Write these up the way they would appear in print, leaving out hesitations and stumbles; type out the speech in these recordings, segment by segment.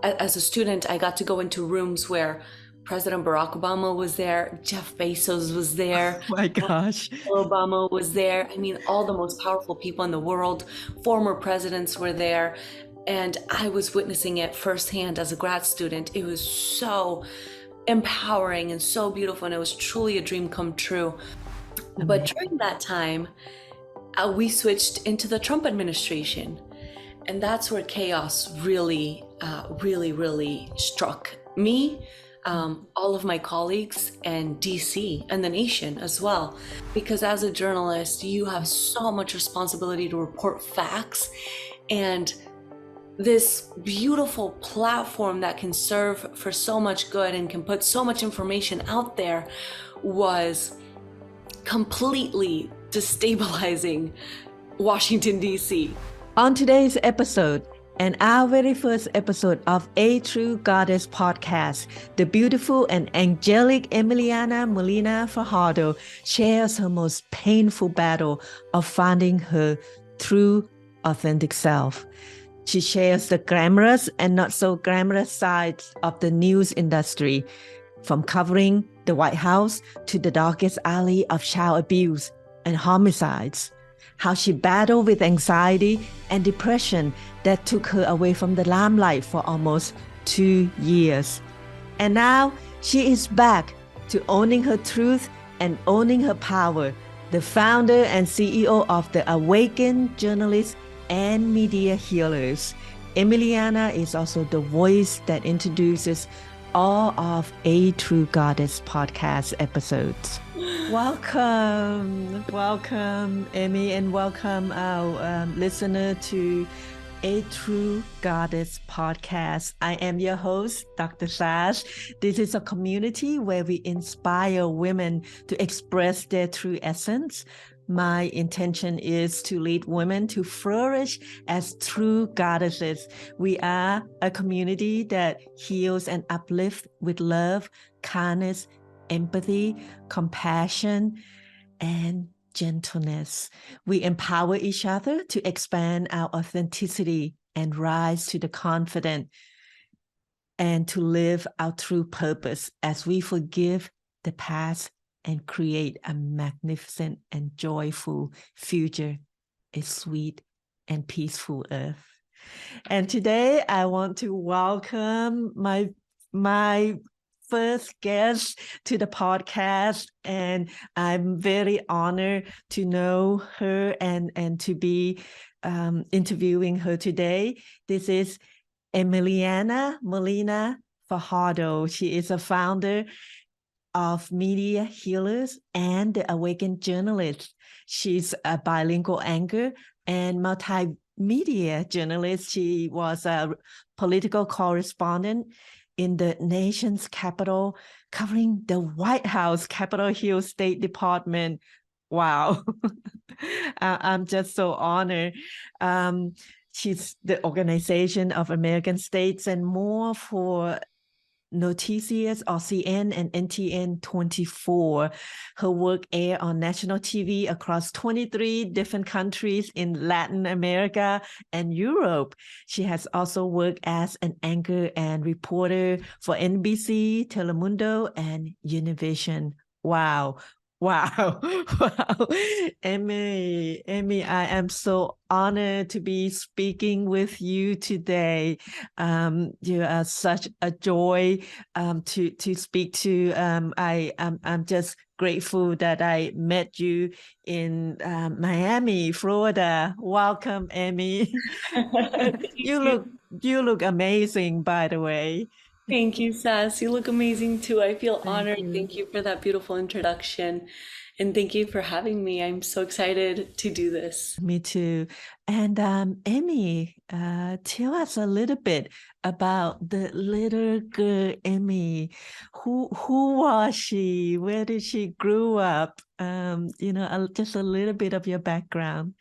as a student, I got to go into rooms where President Barack Obama was there, Jeff Bezos was there, My gosh. Obama was there. I mean, all the most powerful people in the world, former presidents were there. And I was witnessing it firsthand as a grad student. It was so empowering and so beautiful, and it was truly a dream come true. But during that time, we switched into the Trump administration. And that's where chaos really struck me, all of my colleagues, and DC and the nation as well. Because as a journalist, you have so much responsibility to report facts, and this beautiful platform that can serve for so much good and can put so much information out there was completely destabilizing Washington, DC. On today's episode, and our very first episode of A True Goddess podcast, the beautiful and angelic Emiliana Molina Fajardo shares her most painful battle of finding her true, authentic self. She shares the glamorous and not so glamorous sides of the news industry, from covering the White House to the darkest alley of child abuse and homicides. How she battled with anxiety and depression that took her away from the limelight for almost 2 years. And now she is back to owning her truth and owning her power, the founder and CEO of the Awakened Journalists and Media Healers. Emiliana is also the voice that introduces all of A True Goddess podcast episodes. Welcome, Emmy, and welcome our listener to A True Goddess podcast. I am your host, Dr. Sash. This is a community where we inspire women to express their true essence. My intention is to lead women to flourish as true goddesses. We are a community that heals and uplifts with love, kindness, empathy, compassion, and gentleness. We empower each other to expand our authenticity and rise to the confident and to live our true purpose as we forgive the past and create a magnificent and joyful future, a sweet and peaceful earth. And today I want to welcome my first guest to the podcast, and I'm very honored to know her and to be interviewing her today. This is Emiliana Molina Fajardo. She is a founder of Media Healers and the Awakened Journalists. She's a bilingual anchor and multimedia journalist. She was a political correspondent in the nation's capital, covering the White House, Capitol Hill State Department. Wow. I'm just so honored. She's the Organization of American States and more for Noticias RCN and NTN24. Her work aired on national TV across 23 different countries in Latin America and Europe. She has also worked as an anchor and reporter for NBC, Telemundo, and Univision. Wow. Emmy, I am so honored to be speaking with you today. You are such a joy to speak to. I'm just grateful that I met you in Miami, Florida. Welcome, Emmy. You look amazing, by the way. Thank you, Sass. You look amazing too. I feel honored. Thank you for that beautiful introduction. And thank you for having me. I'm so excited to do this. Me too. And Emmy, tell us a little bit about the little girl Emmy. Who was she? Where did she grow up? Just a little bit of your background.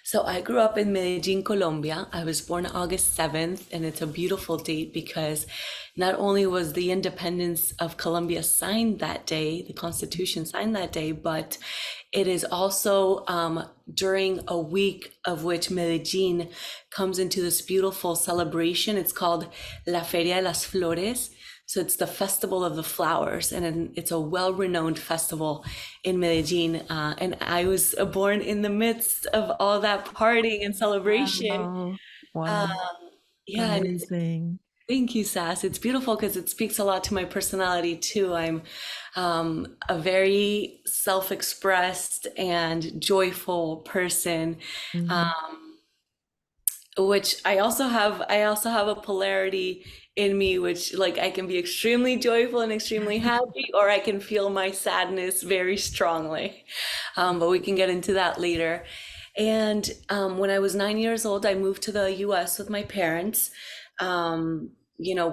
So I grew up in Medellin, Colombia. I was born August 7th, and it's a beautiful date because not only was the independence of Colombia signed that day, the Constitution signed that day, holiday, but it is also during a week of which Medellin comes into this beautiful celebration. It's called La Feria de las Flores. So it's the Festival of the Flowers, and it's a well-renowned festival in Medellin. And I was born in the midst of all that partying and celebration. Wow. Wow. Um, yeah, and Amazing. thank you, Sass. It's beautiful because it speaks a lot to my personality too. I'm a very self-expressed and joyful person, Mhm. um, which I also have a polarity in me, which like I can be extremely joyful and extremely happy, or I can feel my sadness very strongly. But we can get into that later. And when I was 9 years old, I moved to the US with my parents. You know,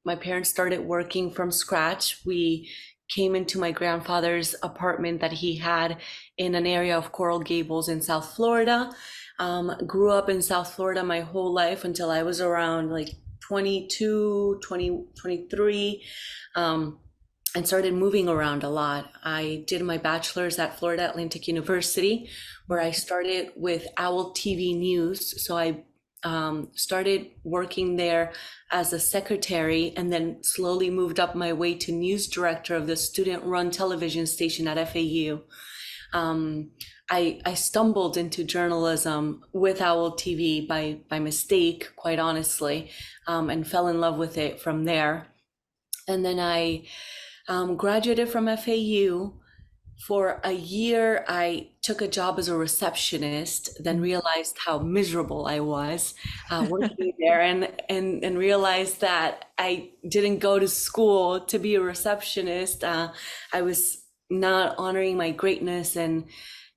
my parents started working from scratch. We came into my grandfather's apartment that he had in an area of Coral Gables in South Florida. Grew up in South Florida my whole life until I was around like 22, 20, 23. And started moving around a lot. I did my bachelor's at Florida Atlantic University, where I started with Owl TV News. So I started working there as a secretary and then slowly moved up my way to news director of the student-run television station at FAU. I stumbled into journalism with Owl TV by mistake, quite honestly, and fell in love with it from there. And then I graduated from FAU. For a year, I took a job as a receptionist, then realized how miserable I was working there, and realized that I didn't go to school to be a receptionist. I was not honoring my greatness and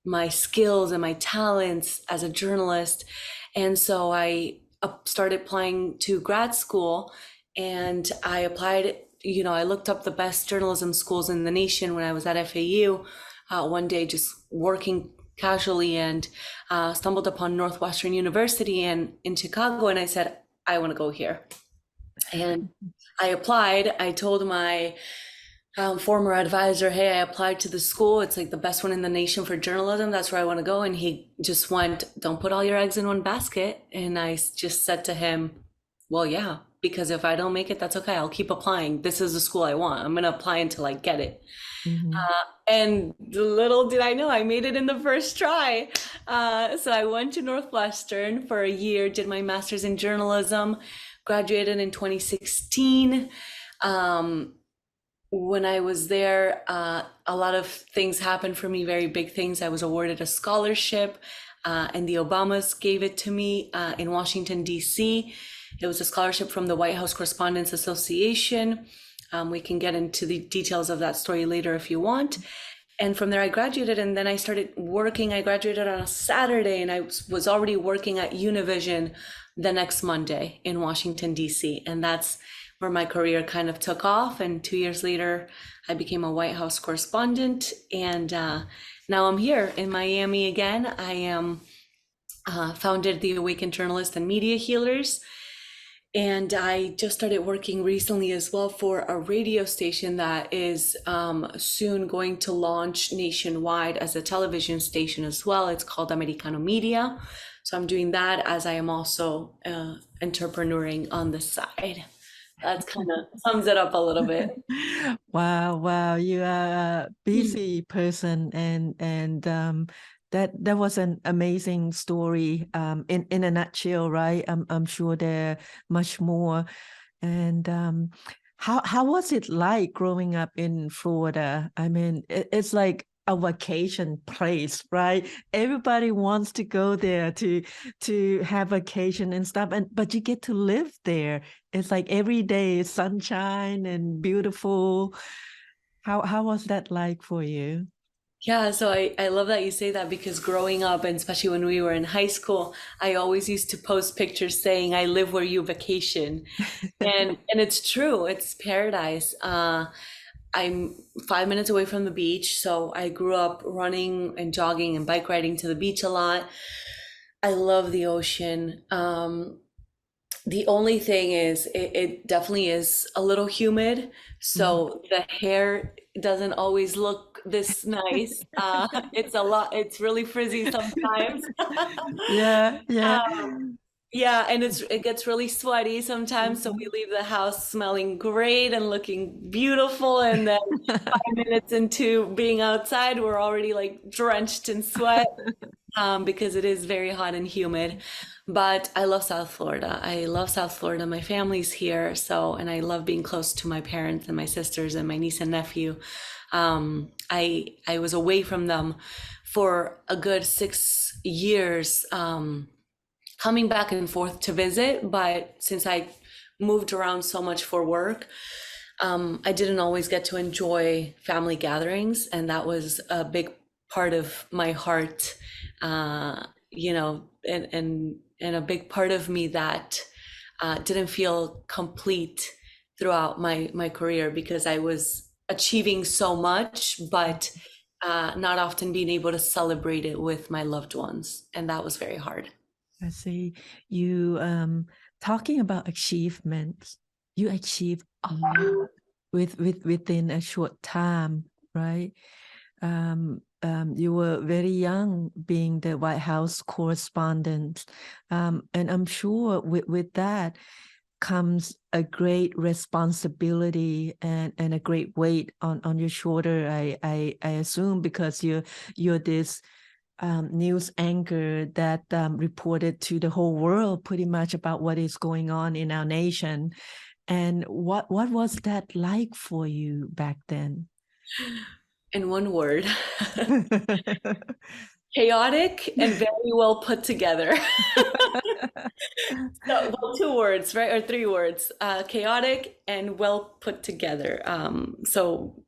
my skills and my talents as a journalist. And so I started applying to grad school, and I applied. You know, I looked up the best journalism schools in the nation when I was at FAU one day, just working casually, and stumbled upon Northwestern University in Chicago. And I said, I want to go here. And I applied. I told my former advisor, hey, I applied to the school. It's like the best one in the nation for journalism. That's where I want to go. And he just went, don't put all your eggs in one basket. And I just said to him, well, yeah, because if I don't make it, that's okay. I'll keep applying. This is the school I want. I'm going to apply until I get it. Mhm. And little did I know, I made it in the first try. So I went to Northwestern for a year, did my master's in journalism, graduated in 2016. When I was there, a lot of things happened for me, very big things. I was awarded a scholarship, and the Obamas gave it to me in Washington, D.C. It was a scholarship from the White House Correspondents Association. We can get into the details of that story later if you want. And from there I graduated, and then I started working. I graduated on a Saturday, and I was already working at Univision the next Monday in Washington, D.C. And that's where my career kind of took off. And 2 years later, I became a White House correspondent. And now I'm here in Miami again. I am founded the Awakened Journalist and Media Healers. And I just started working recently as well for a radio station that is soon going to launch nationwide as a television station as well. It's called Americano Media. So I'm doing that as I am also entrepreneuring on the side. That's kind of sums it up a little bit. Wow, wow, you are a busy person, and that was an amazing story in a nutshell, right? I'm sure there are much more. And how was it like growing up in Florida? I mean, it's like a vacation place, right? Everybody wants to go there to have vacation and stuff, and but you get to live there. It's like every day is sunshine and beautiful. How was that like for you? Yeah, so I love that you say that, because growing up, and especially when we were in high school, I always used to post pictures saying, I live where you vacation. And it's true, it's paradise. I'm 5 minutes away from the beach, so I grew up running and jogging and bike riding to the beach a lot. I love the ocean. The only thing is, it definitely is a little humid. So the hair doesn't always look this nice. It's a lot, it's really frizzy sometimes. Yeah, yeah. Yeah, and it gets really sweaty sometimes, so we leave the house smelling great and looking beautiful, and then 5 minutes into being outside, we're already like drenched in sweat, because it is very hot and humid. But I love South Florida. I love South Florida. My family's here, so and I love being close to my parents and my sisters and my niece and nephew. I was away from them for a good 6 years. Coming back and forth to visit, but since I moved around so much for work, I didn't always get to enjoy family gatherings, and that was a big part of my heart, and a big part of me that didn't feel complete throughout my career because I was achieving so much, but not often being able to celebrate it with my loved ones, and that was very hard. I see. You talking about achievements. You achieve a lot within a short time, right? You were very young being the White House correspondent. And I'm sure with that comes a great responsibility and a great weight on your shoulder, I assume, because you're this news anchor that reported to the whole world pretty much about what is going on in our nation. And what was that like for you back then? In one word, chaotic and very well put together. So, well, 2 words, right? Or 3 words, chaotic and well put together. So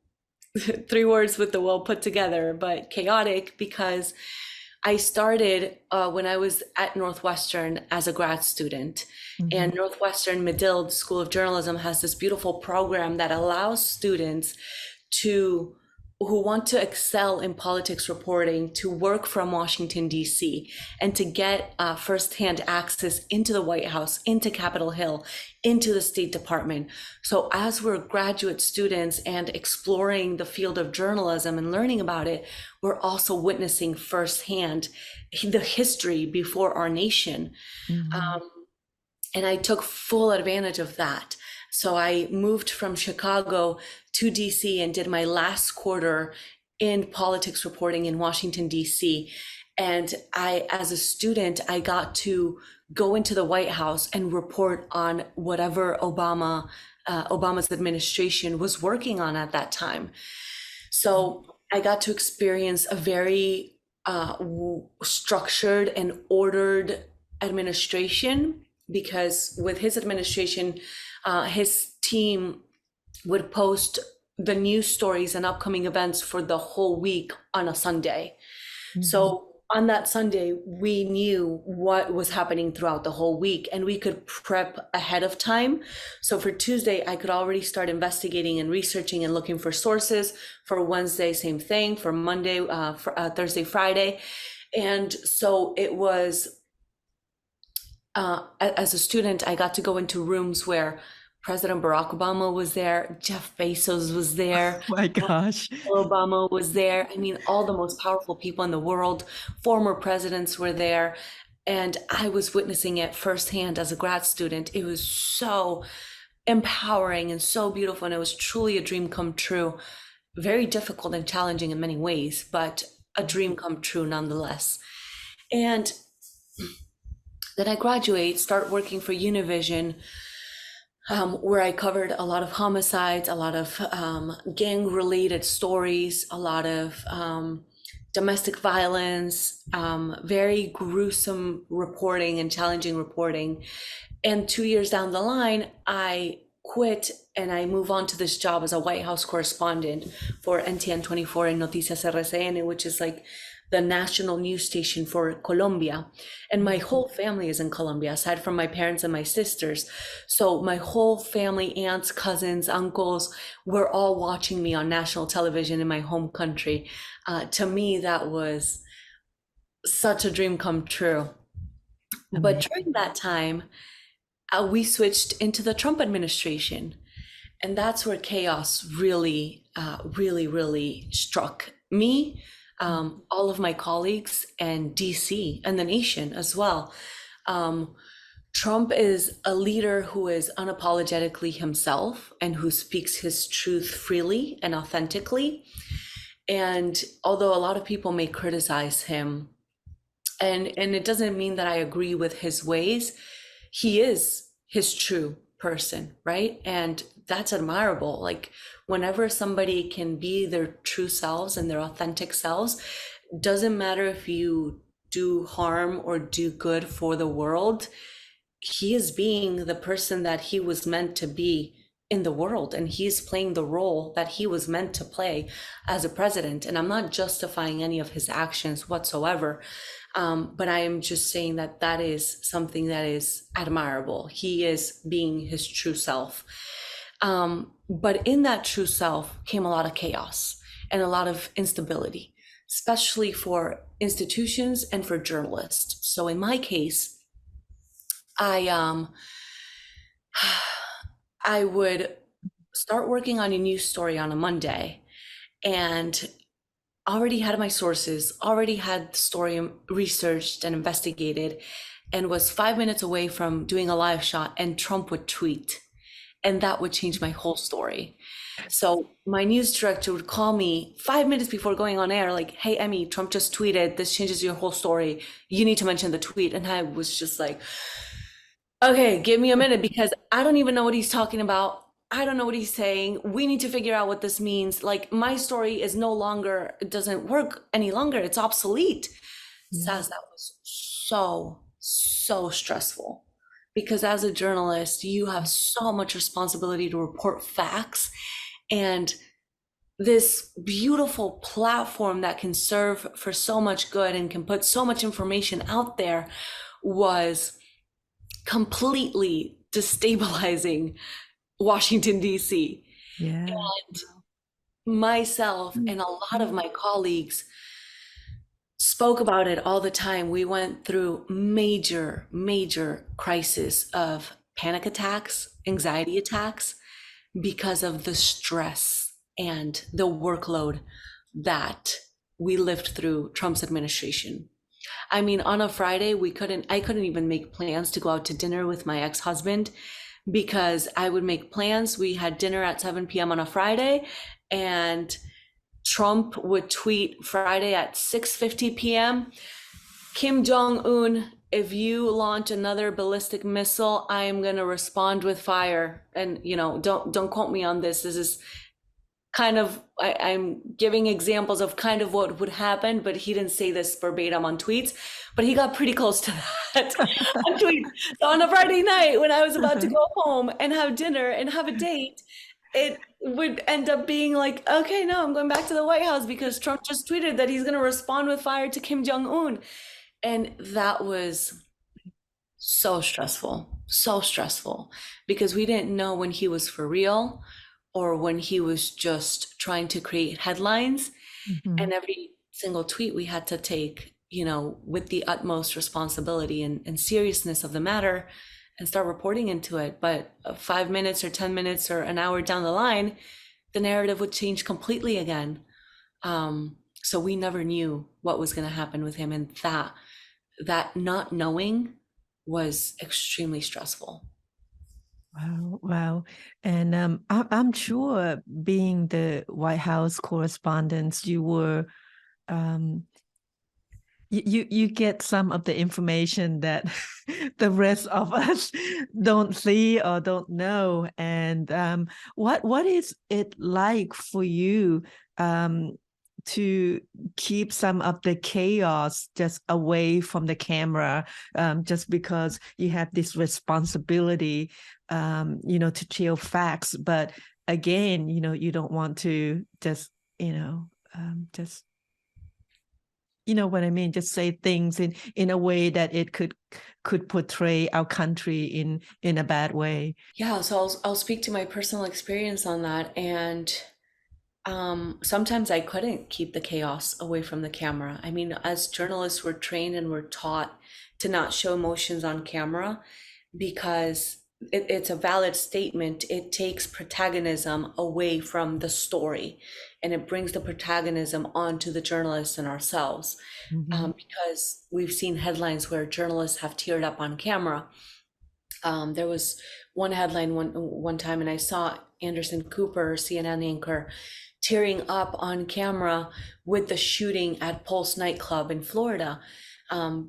3 words with the well put together, but chaotic because I started when I was at Northwestern as a grad student. And Northwestern Medill School of Journalism has this beautiful program that allows students to who want to excel in politics reporting to work from Washington, D.C., and to get firsthand access into the White House, into Capitol Hill, into the State Department. So as we're graduate students and exploring the field of journalism and learning about it, we're also witnessing firsthand the history before our nation. And I took full advantage of that. So I moved from Chicago to DC and did my last quarter in politics reporting in Washington, DC. And as a student, I got to go into the White House and report on whatever Obama's administration was working on at that time. So I got to experience a very structured and ordered administration, because with his administration, his team would post the news stories and upcoming events for the whole week on a Sunday. So on that Sunday, we knew what was happening throughout the whole week and we could prep ahead of time. So for Tuesday, I could already start investigating and researching and looking for sources. For Wednesday, same thing. For Monday, Thursday, Friday. And so it was, as a student, I got to go into rooms where President Barack Obama was there, Jeff Bezos was there, Oh my gosh. Obama was there. I mean, all the most powerful people in the world, former presidents were there. And I was witnessing it firsthand as a grad student. It was so empowering and so beautiful. And it was truly a dream come true. Very difficult and challenging in many ways, but a dream come true nonetheless. And then I graduate, start working for Univision, where I covered a lot of homicides, a lot of gang-related stories, a lot of domestic violence, very gruesome reporting and challenging reporting. And 2 years down the line, I quit and I move on to this job as a White House correspondent for NTN24 and Noticias RCN, which is like the national news station for Colombia. And my whole family is in Colombia, aside from my parents and my sisters. So my whole family, aunts, cousins, uncles, were all watching me on national television in my home country. To me, that was such a dream come true. But during that time, we switched into the Trump administration. And that's where chaos really really, really struck me, all of my colleagues, and DC and the nation as well. Trump is a leader who is unapologetically himself and who speaks his truth freely and authentically. And although a lot of people may criticize him, and it doesn't mean that I agree with his ways, he is his true person, right? And that's admirable. Like, whenever somebody can be their true selves and their authentic selves, doesn't matter if you do harm or do good for the world, he is being the person that he was meant to be in the world, and he's playing the role that he was meant to play as a president. And I'm not justifying any of his actions whatsoever, but I am just saying that that is something that is admirable. He is being his true self. But in that true self came a lot of chaos and a lot of instability, especially for institutions and for journalists. So in my case, I would start working on a news story on a Monday, and already had my sources, already had the story researched and investigated, and was 5 minutes away from doing a live shot, and Trump would tweet, and that would change my whole story. So my news director would call me 5 minutes before going on air, like, "Hey, Emmy, Trump just tweeted. This changes your whole story. You need to mention the tweet." And I was just like, okay, give me a minute, because I don't even know what he's talking about. I don't know what he's saying. We need to figure out what this means. Like, my story is no longer, it doesn't work any longer. It's obsolete. Says that was so stressful, because as a journalist, you have so much responsibility to report facts, and this beautiful platform that can serve for so much good and can put so much information out there was completely destabilizing Washington, D.C. Yeah. And myself and a lot of my colleagues spoke about it all the time. We went through major crisis of panic attacks, anxiety attacks, because of the stress and the workload that we lived through Trump's administration. I mean, on a Friday, I couldn't even make plans to go out to dinner with my ex-husband, because I would make plans. We had dinner at 7 p.m. on a Friday, and Trump would tweet Friday at 6:50 p.m. "Kim Jong-un, if you launch another ballistic missile, I am going to respond with fire." And, don't quote me on this. This is kind of, I'm giving examples of kind of what would happen, but he didn't say this verbatim on tweets, but he got pretty close to that on tweets. So on a Friday night, when I was about to go home and have dinner and have a date, it would end up being like, okay, no, I'm going back to the White House because Trump just tweeted that he's going to respond with fire to Kim Jong-un. And that was so stressful, because we didn't know when he was for real or when he was just trying to create headlines. And every single tweet we had to take, with the utmost responsibility and seriousness of the matter, and start reporting into it. But 5 minutes or 10 minutes or an hour down the line, the narrative would change completely again. So we never knew what was going to happen with him. And that not knowing was extremely stressful. Wow. And I'm sure, being the White House correspondent, you were you get some of the information that the rest of us don't see or don't know. And what is it like for you to keep some of the chaos just away from the camera, just because you have this responsibility, to tell facts, but again, you don't want to just, just, what I mean, just say things in a way that it could portray our country in a bad way. Yeah, so I'll speak to my personal experience on that. And sometimes I couldn't keep the chaos away from the camera. I mean, as journalists, we're trained and we're taught to not show emotions on camera, because it's a valid statement. It takes protagonism away from the story, and it brings the protagonism onto the journalists and ourselves. Mm-hmm. Because we've seen headlines where journalists have teared up on camera. There was one headline one time, and I saw Anderson Cooper, CNN anchor, tearing up on camera with the shooting at Pulse nightclub in Florida,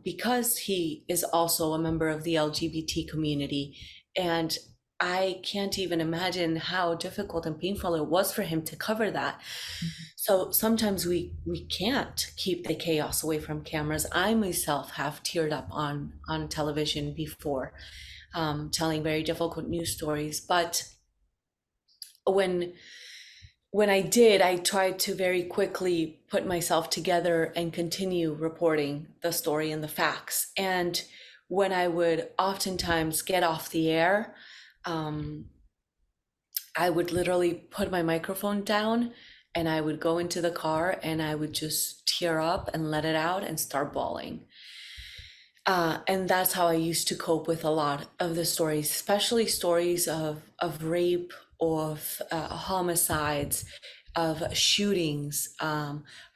because he is also a member of the LGBT community. And I can't even imagine how difficult and painful it was for him to cover that. So sometimes we can't keep the chaos away from cameras. I myself have teared up on television before, telling very difficult news stories. But when I did, I tried to very quickly put myself together and continue reporting the story and the facts. And when I would oftentimes get off the air, I would literally put my microphone down and I would go into the car and I would just tear up and let it out and start bawling. And that's how I used to cope with a lot of the stories, especially stories of rape, of homicides, of shootings,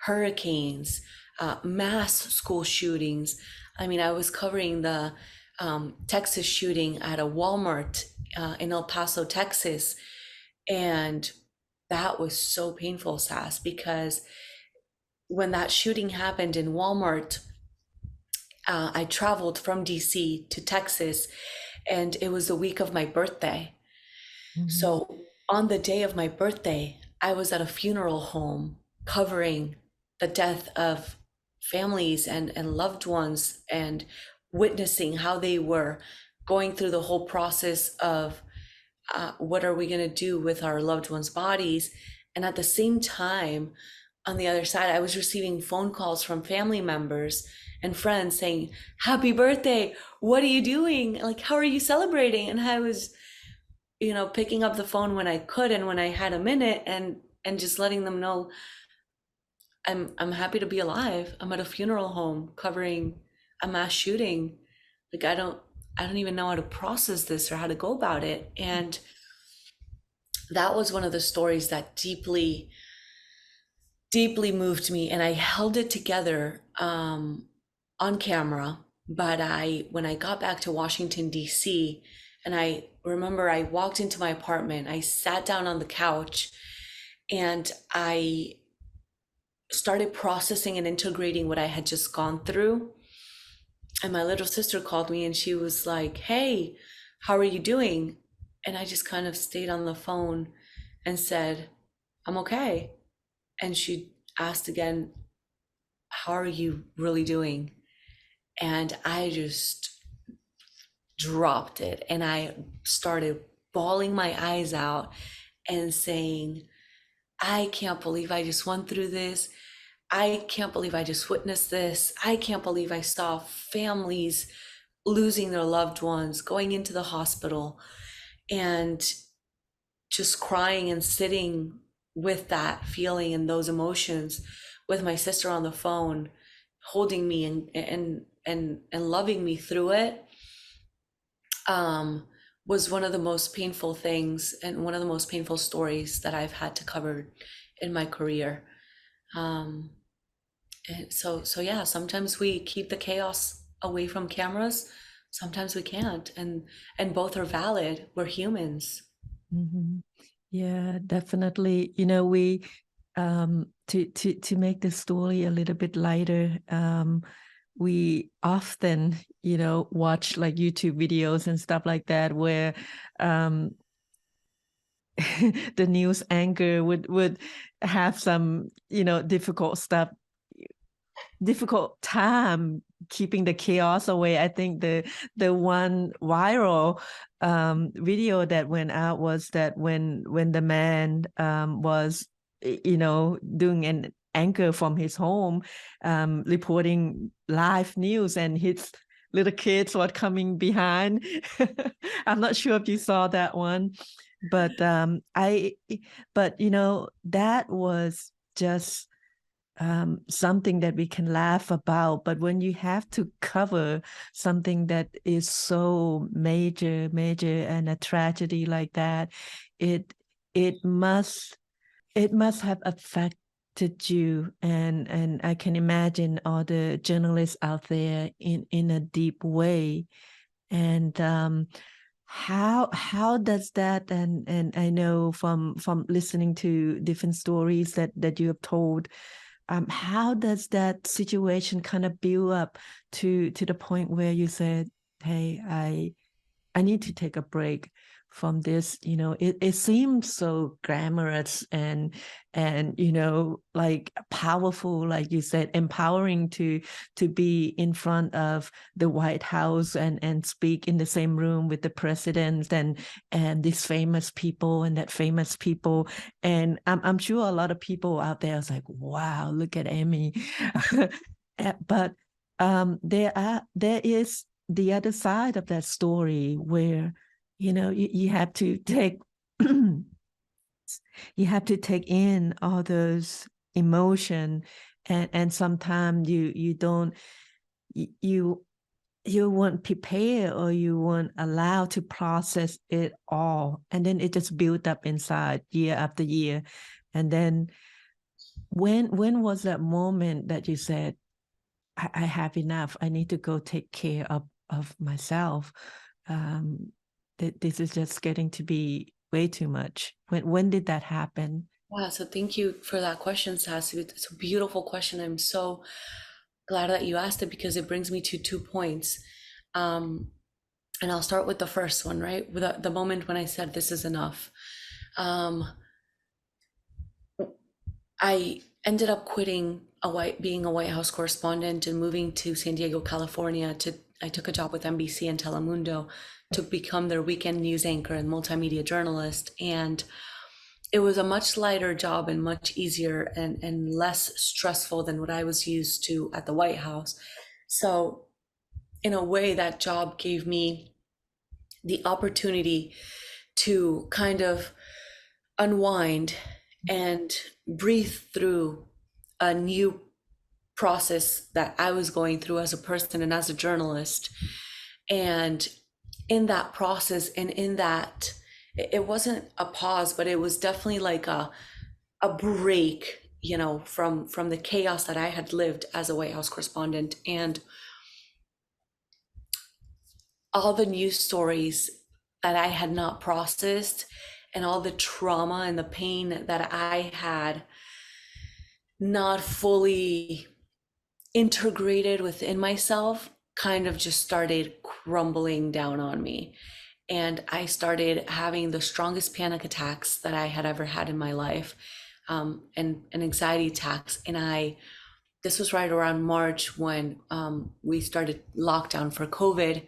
hurricanes, mass school shootings. I mean, I was covering the Texas shooting at a Walmart in El Paso, Texas. And that was so painful, Sass, because when that shooting happened in Walmart, I traveled from DC to Texas, and it was the week of my birthday. Mm-hmm. So on the day of my birthday, I was at a funeral home covering the death of families and loved ones, and witnessing how they were going through the whole process of what are we going to do with our loved ones' bodies. And at the same time, on the other side, I was receiving phone calls from family members and friends saying, "Happy birthday. What are you doing? Like, how are you celebrating?" And I was, picking up the phone when I could and when I had a minute, and just letting them know I'm happy to be alive. I'm at a funeral home covering a mass shooting. Like, I don't even know how to process this or how to go about it. And that was one of the stories that deeply moved me, and I held it together on camera. But when I got back to Washington, D.C., and I remember I walked into my apartment, I sat down on the couch, and I started processing and integrating what I had just gone through. And my little sister called me and she was like, "Hey, how are you doing?" And I just kind of stayed on the phone and said, "I'm okay." And she asked again, "How are you really doing?" And I just dropped it and I started bawling my eyes out and saying, "I can't believe I just went through this. I can't believe I just witnessed this. I can't believe I saw families losing their loved ones, going into the hospital," and just crying and sitting with that feeling and those emotions with my sister on the phone, holding me and loving me through it, was one of the most painful things and one of the most painful stories that I've had to cover in my career. And so yeah, sometimes we keep the chaos away from cameras, sometimes we can't, and both are valid. We're humans. Mm-hmm. Yeah, definitely. We to make the story a little bit lighter, we often, watch like YouTube videos and stuff like that where the news anchor would have some, difficult time keeping the chaos away. I think the one viral video that went out was that when the man was doing an anchor from his home, reporting live news, and his little kids were coming behind. I'm not sure if you saw that one, but that was just something that we can laugh about, but when you have to cover something that is so major and a tragedy like that, it it must have affected you, and I can imagine all the journalists out there in a deep way. And how does that, and I know from listening to different stories that you have told, how does that situation kind of build up to the point where you said, hey, I need to take a break from this. It seems so glamorous and like powerful, like you said, empowering to be in front of the White House and speak in the same room with the president and these famous people and that famous people. And I'm sure a lot of people out there is like, wow, look at Amy. But there is the other side of that story where you have to take you have to take in all those emotion, and sometimes you don't, you you weren't prepared, or you weren't allowed to process it all, and then it just built up inside year after year. And then when was that moment that you said, I have enough. I need to go take care of myself. This is just getting to be way too much. When did that happen? Yeah, so thank you for that question, Sassy. It's a beautiful question. I'm so glad that you asked it because it brings me to 2 points. And I'll start with the first one, right? With the moment when I said this is enough. I ended up quitting being a White House correspondent and moving to San Diego, California. I took a job with NBC and Telemundo to become their weekend news anchor and multimedia journalist. And it was a much lighter job and much easier and less stressful than what I was used to at the White House. So in a way, that job gave me the opportunity to kind of unwind and breathe through a new process that I was going through as a person and as a journalist. And in that process and in that, it wasn't a pause, but it was definitely like a break, from the chaos that I had lived as a White House correspondent, and all the news stories that I had not processed, and all the trauma and the pain that I had not fully integrated within myself kind of just started crumbling down on me. And I started having the strongest panic attacks that I had ever had in my life, and anxiety attacks. And this was right around March when we started lockdown for COVID.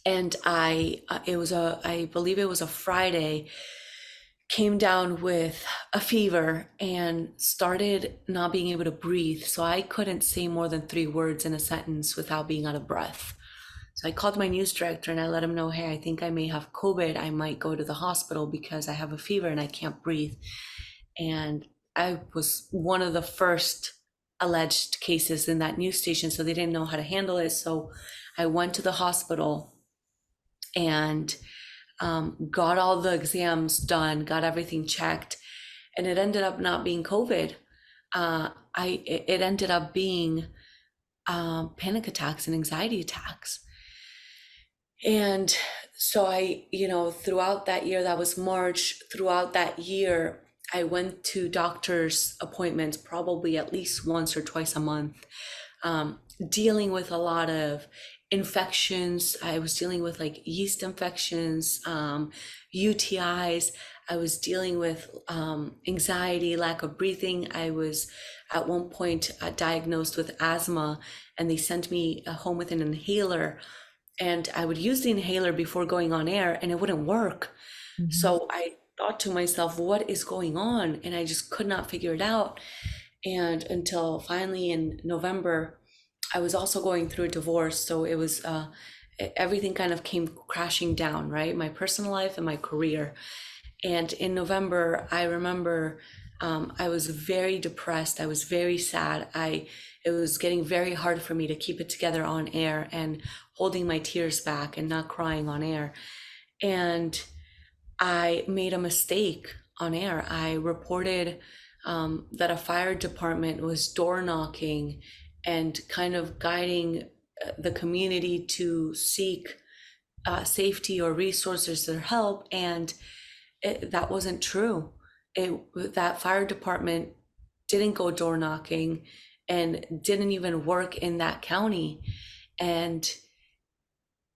And I believe it was a Friday, came down with a fever and started not being able to breathe. So I couldn't say more than 3 words in a sentence without being out of breath. So I called my news director and I let him know, hey, I think I may have COVID. I might go to the hospital because I have a fever and I can't breathe. And I was one of the first alleged cases in that news station, so they didn't know how to handle it. So I went to the hospital and got all the exams done, got everything checked, and it ended up not being COVID. It ended up being panic attacks and anxiety attacks. And so throughout that year, that was March, throughout that year, I went to doctor's appointments probably at least once or twice a month, dealing with a lot of infections. I was dealing with like yeast infections, UTIs. I was dealing with anxiety, lack of breathing. I was at one point diagnosed with asthma, and they sent me home with an inhaler. And I would use the inhaler before going on air and it wouldn't work. Mm-hmm. So I thought to myself, what is going on? And I just could not figure it out. And until finally in November, I was also going through a divorce. So it was, everything kind of came crashing down, right? My personal life and my career. And in November, I remember I was very depressed. I was very sad. It was getting very hard for me to keep it together on air and holding my tears back and not crying on air. And I made a mistake on air. I reported that a fire department was door knocking and kind of guiding the community to seek safety or resources or help, and that wasn't true. That fire department didn't go door knocking and didn't even work in that county, and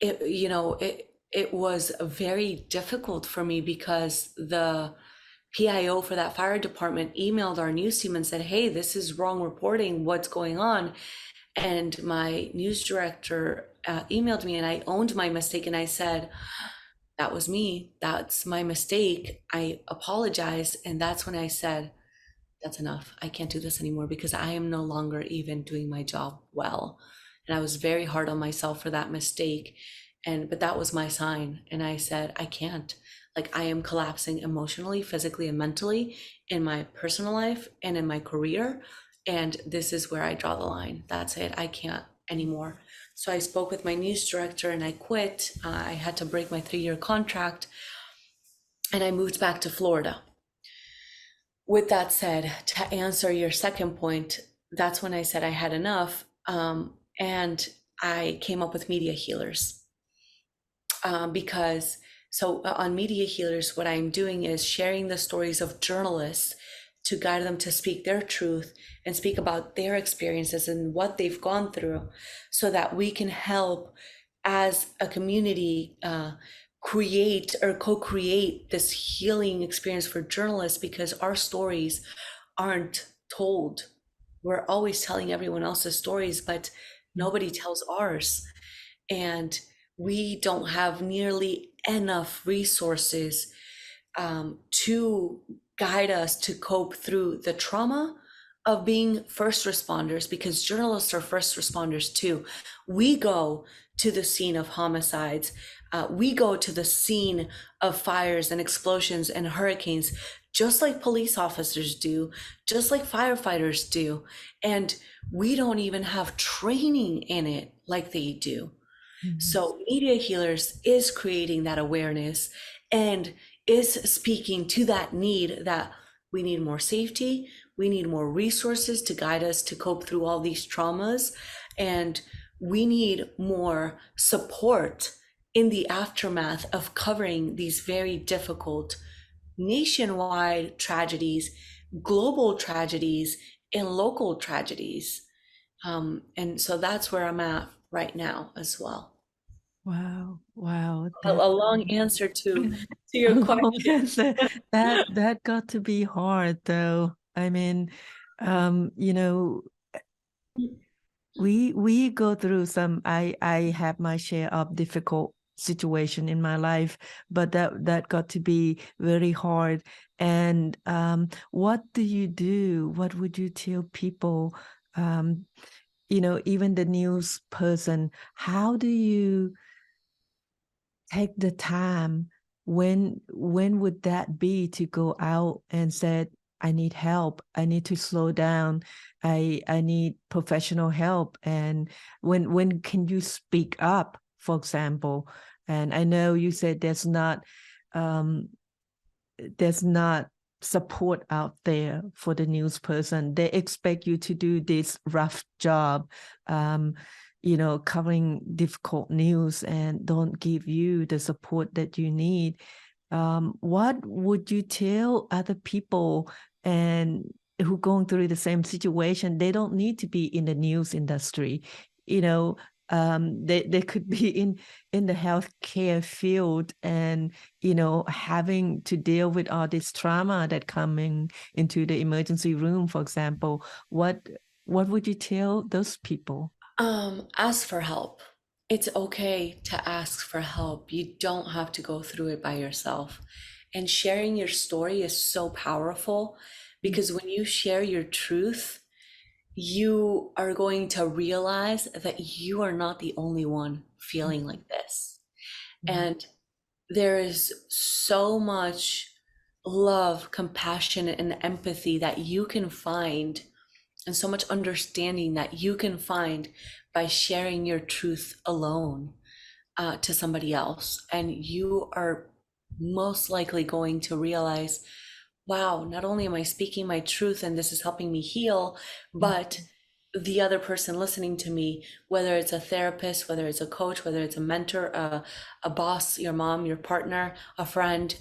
it was very difficult for me because the PIO for that fire department emailed our news team and said, "Hey, this is wrong reporting. What's going on?" And my news director emailed me, and I owned my mistake, and I said, "That was me. That's my mistake. I apologize." And that's when I said, "That's enough. I can't do this anymore because I am no longer even doing my job well." And I was very hard on myself for that mistake. But that was my sign. And I said, "I can't. Like, I am collapsing emotionally, physically, and mentally in my personal life and in my career. And this is where I draw the line. That's it. I can't anymore." So I spoke with my news director and I quit. I had to break my 3-year contract and I moved back to Florida. With that said, to answer your second point, that's when I said I had enough. And I came up with Media Healers. Because on Media Healers, what I'm doing is sharing the stories of journalists to guide them to speak their truth and speak about their experiences and what they've gone through, so that we can help as a community create or co-create this healing experience for journalists, because our stories aren't told. We're always telling everyone else's stories, but nobody tells ours. And we don't have nearly enough resources to guide us to cope through the trauma of being first responders, because journalists are first responders too. We go to the scene of homicides. We go to the scene of fires and explosions and hurricanes, just like police officers do, just like firefighters do. And we don't even have training in it like they do. Mm-hmm. So Media Healers is creating that awareness and is speaking to that need that we need more safety, we need more resources to guide us to cope through all these traumas, and we need more support in the aftermath of covering these very difficult nationwide tragedies, global tragedies, and local tragedies. And so that's where I'm at right now as well. Wow. A long answer to your question. That got to be hard though. I mean, we go through some, I have my share of difficult situation in my life, but that got to be very hard. And what do you do? What would you tell people? Even the news person, how do you take the time? When would that be to go out and said, I need help, I need to slow down, I need professional help? And when can you speak up, for example? And I know you said there's not support out there for the news person. They expect you to do this rough job, covering difficult news, and don't give you the support that you need. What would you tell other people and who are going through the same situation? They don't need to be in the news industry. They could be in the healthcare field, and having to deal with all this trauma that coming into the emergency room, for example. What would you tell those people? Ask for help. It's okay to ask for help. You don't have to go through it by yourself. And sharing your story is so powerful, because when you share your truth, you are going to realize that you are not the only one feeling like this. And there is so much love, compassion, and empathy that you can find, and so much understanding that you can find by sharing your truth alone to somebody else. And you are most likely going to realize, wow, not only am I speaking my truth and this is helping me heal, but the other person listening to me, whether it's a therapist, whether it's a coach, whether it's a mentor, a boss, your mom, your partner, a friend,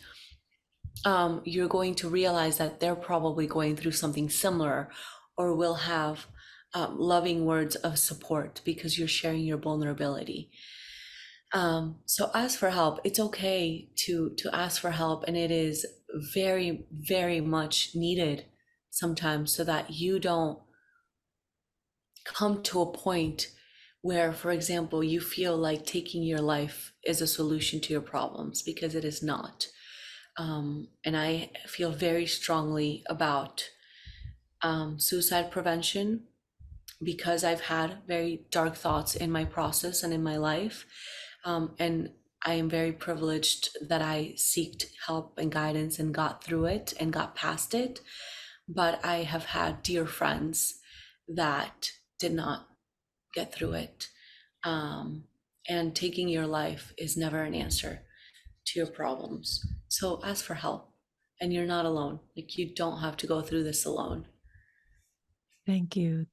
you're going to realize that they're probably going through something similar or will have loving words of support because you're sharing your vulnerability. So ask for help. It's okay to ask for help, and it is very, very much needed sometimes so that you don't come to a point where, for example, you feel like taking your life is a solution to your problems, because it is not. And I feel very strongly about suicide prevention because I've had very dark thoughts in my process and in my life. And I am very privileged that I sought help and guidance and got through it and got past it. But I have had dear friends that did not get through it. And taking your life is never an answer to your problems. So ask for help, and you're not alone. Like, you don't have to go through this alone. Thank you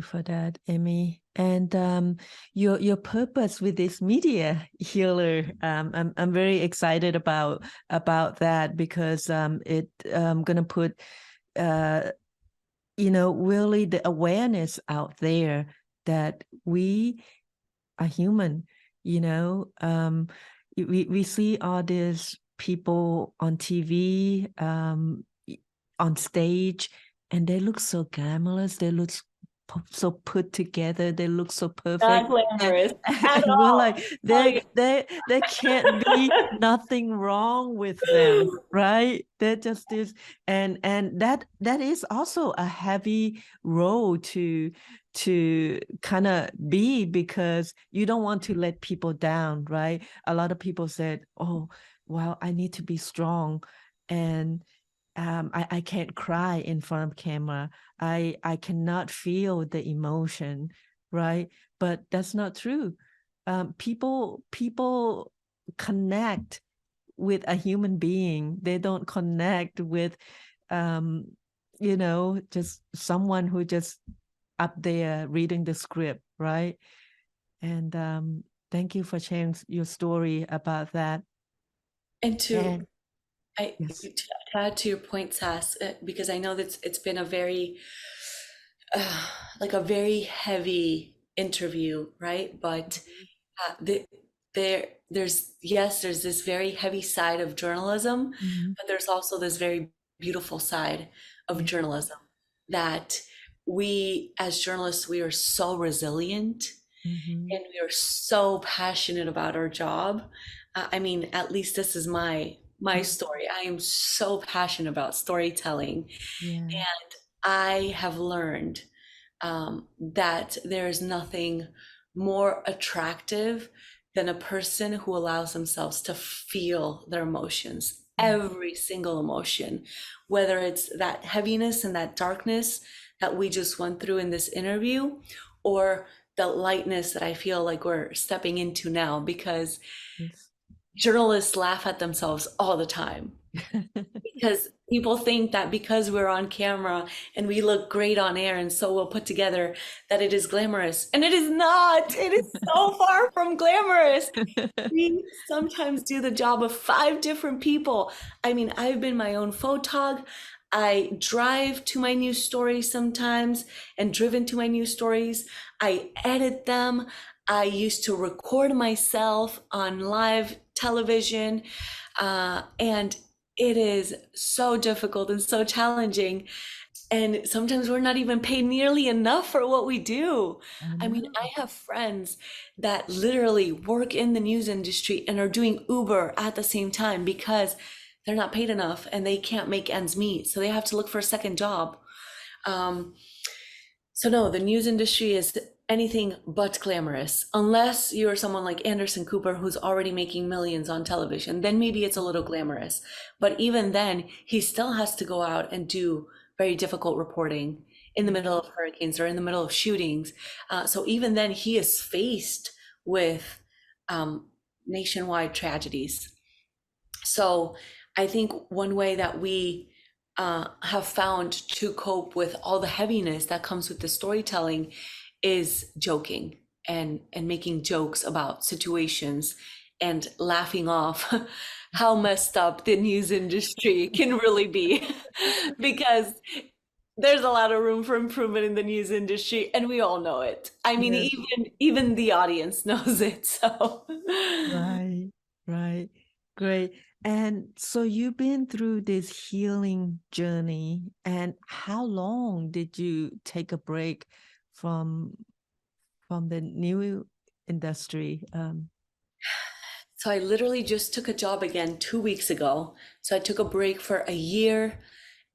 for that, Emmy. And your purpose with this media healer, I'm very excited about that, because it gonna put really the awareness out there that we are human. We see all these people on TV, on stage, and they look so glamorous. They look so put together. They look so perfect. Not glamorous at And we're all. like, there can't be nothing wrong with them, right? They're just this, and that is also a heavy role to kind of be, because you don't want to let people down, right? A lot of people said, oh, well, I need to be strong, and I can't cry in front of camera. I cannot feel the emotion, right? But that's not true. People connect with a human being. They don't connect with, just someone who just up there reading the script, right? And thank you for sharing your story about that. And to Yes. to add to your point, Sass, because I know that it's been a very like a very heavy interview, right? But there's this very heavy side of journalism, but there's also this very beautiful side of journalism that we as journalists, we are so resilient and we are so passionate about our job. I mean, at least this is my story. I am so passionate about storytelling, Yeah. and I have learned that there is nothing more attractive than a person who allows themselves to feel their emotions, every single emotion, whether it's that heaviness and that darkness that we just went through in this interview, or the lightness that I feel like we're stepping into now, because journalists laugh at themselves all the time. Because people think that because we're on camera and we look great on air and so well put together, that it is glamorous. And it is not. It is so far from glamorous. We sometimes do the job of 5 different people. I mean, I've been my own photog. I drive to my news stories sometimes and driven to my news stories. I edit them. I used to record myself on live television. And it is so difficult and so challenging. And sometimes we're not even paid nearly enough for what we do. I mean, I have friends that literally work in the news industry and are doing Uber at the same time because they're not paid enough and they can't make ends meet. So they have to look for a second job. So no, the news industry is anything but glamorous, unless you're someone like Anderson Cooper who's already making millions on television. Then maybe it's a little glamorous, but even then he still has to go out and do very difficult reporting in the middle of hurricanes or in the middle of shootings. So even then he is faced with nationwide tragedies. So I think one way that we have found to cope with all the heaviness that comes with the storytelling is joking and making jokes about situations and laughing off how messed up the news industry can really be because there's a lot of room for improvement in the news industry and we all know it. I mean, Yes. even the audience knows it. So Right, right. Great. And so you've been through this healing journey, and how long did you take a break from the new industry? So I literally just took a job again 2 weeks ago. So I took a break for a year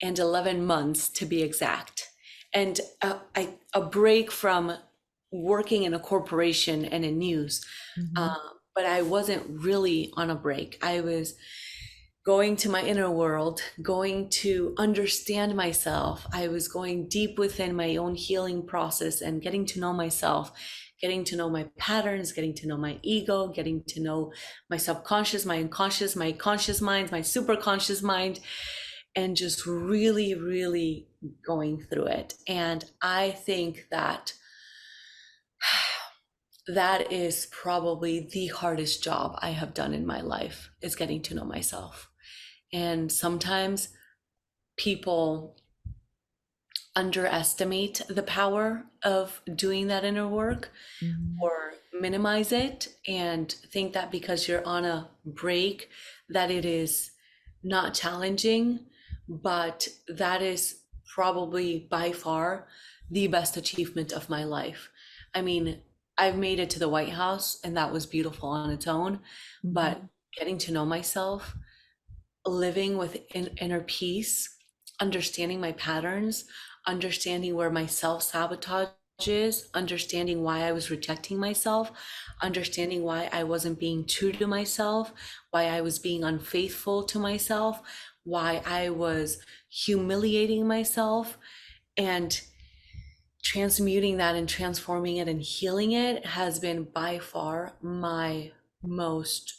and 11 months to be exact. And a break from working in a corporation and in news. Mhm. But I wasn't really on a break. I was going to my inner world, going to understand myself. I was going deep within my own healing process and getting to know myself, getting to know my patterns, getting to know my ego, getting to know my subconscious, my unconscious, my conscious mind, my superconscious mind, and just really, really going through it. And I think that that is probably the hardest job I have done in my life, is getting to know myself. And sometimes people underestimate the power of doing that inner work Mhm. or minimize it and think that because you're on a break that it is not challenging, but that is probably by far the best achievement of my life. I mean, I've made it to the White House and that was beautiful on its own, but Mhm. getting to know myself, living with inner peace, understanding my patterns, understanding where my self sabotage is, understanding why I was rejecting myself, understanding why I wasn't being true to myself, why I was being unfaithful to myself, why I was humiliating myself, and transmuting that and transforming it and healing it has been by far my most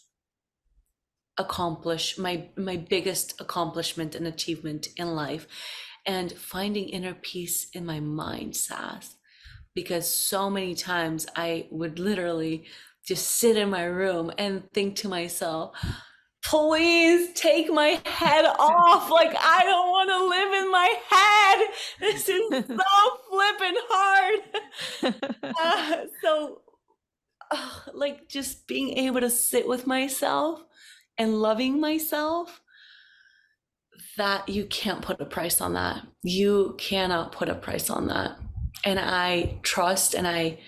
my biggest accomplishment and achievement in life, and finding inner peace in my mind, Sass, because so many times I would literally just sit in my room and think to myself, please take my head off, like I don't want to live in my head, this is so flippin' hard. So like just being able to sit with myself and loving myself, that you can't put a price on that. You cannot put a price on that. And I trust and I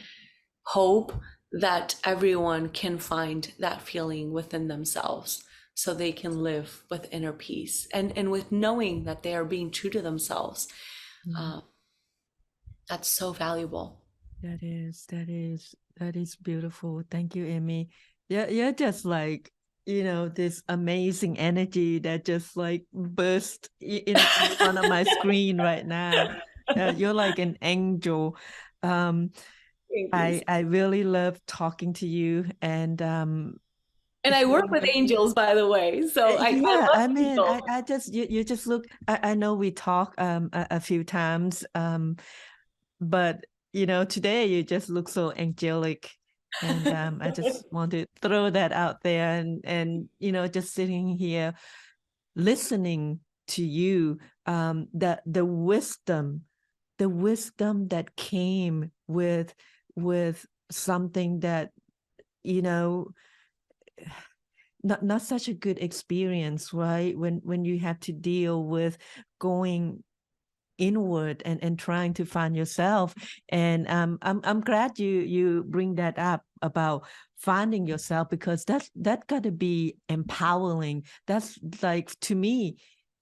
hope that everyone can find that feeling within themselves so they can live with inner peace and with knowing that they are being true to themselves. Mhm. Uh, that's so valuable. That is beautiful. Thank you, Amy. Yeah, you're just like, this amazing energy that just like burst in front of my screen right now. You're like an angel. Um, Thank you. I really love talking to you, and And I work feeling with like, angels, by the way. So I yeah, love I mean, angels. I just you just look. I know we talk a few times, but today you just look so angelic, and I just want to throw that out there, and just sitting here listening to you, the wisdom that came with something that you know not such a good experience, right? When you have to deal with going inward and trying to find yourself. And I'm glad you bring that up about finding yourself, because that got to be empowering. That's like, to me,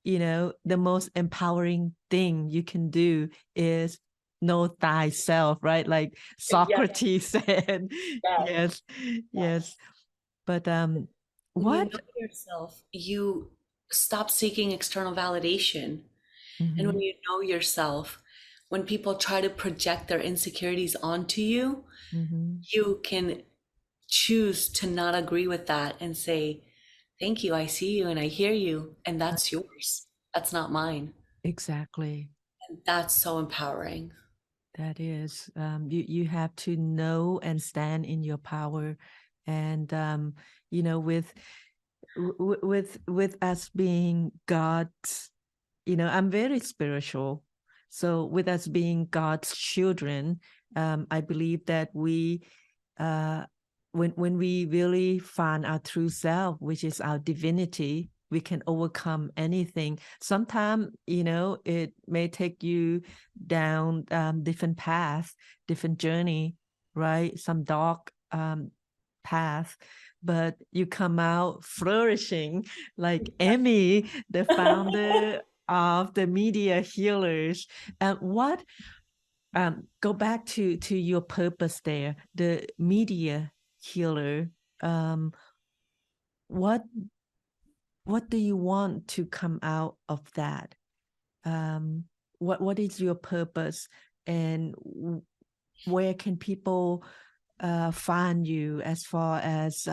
the most empowering thing you can do is know thyself, right? Like Socrates said. Yes, yes. But When you what? know yourself, you stop seeking external validation. And Mm-hmm, when you know yourself, when people try to project their insecurities onto you, mm-hmm. you can choose to not agree with that and say, thank you, I see you and I hear you, and that's yours. That's not mine. Exactly. And that's so empowering. That is, you have to know and stand in your power, and with with us being God's, I'm very spiritual, so with us being God's children, I believe that we, uh, when we really find our true self, which is our divinity, we can overcome anything. Sometimes, it may take you down different paths, different journey, right? Some dark path, but you come out flourishing, like Emmy, the founder of the Media Healers. What Go back to your purpose there, the Media Healer. Um, what what do you want to come out of that? What is your purpose, and where can people find you, as far as